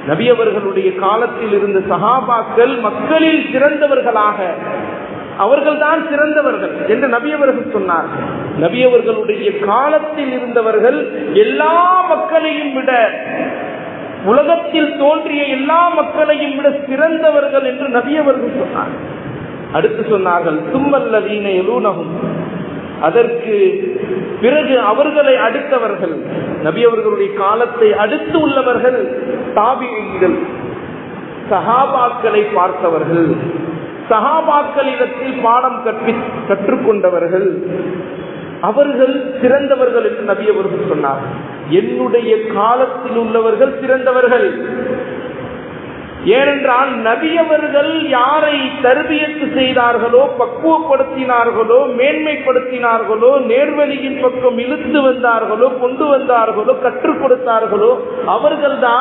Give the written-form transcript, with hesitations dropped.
நபி அவர்களுடைய காலத்தில் இருந்த சஹாபாக்கள் மக்களில் சிறந்தவர்களாக, அவர்கள்தான் சிறந்தவர்கள் என்று நபி அவர்கள் சொன்னார்கள். நபி அவர்களுடைய காலத்தில் இருந்தவர்கள் எல்லா மக்களையும் விட, உலகத்தில் தோன்றிய எல்லா மக்களையும் விட சிறந்தவர்கள் என்று நபி அவர்கள் சொன்னார்கள். அடுத்து சொன்னார்கள், சும்மல்லதீன யலூனஹும், அதற்கு பிறகு அவர்களை அடுத்தவர்கள், நபி அவர்களுடைய காலத்தை அடுத்து உள்ளவர்கள் தாபிஈன்கள், சஹாபாக்களை பார்த்தவர்கள், சஹாபாக்களிடத்தில் பாடம் கற்றுக்கொண்டவர்கள், அவர்கள் சிறந்தவர்கள் என்று நபி அவர்கள் சொன்னார். என்னுடைய காலத்தில் உள்ளவர்கள் சிறந்தவர்கள். ஏனென்றால் நபி அவர்கள் யாரை தர்பியத்து செய்தார்களோ, பக்குவப்படுத்தினார்களோ, மேன்மைப்படுத்தினார்களோ, நேர்வழியின் பக்கம் இழுத்து வந்தார்களோ, கொண்டு வந்தார்களோ, கற்றுக் கொடுத்தார்களோ, அவர்கள்தான்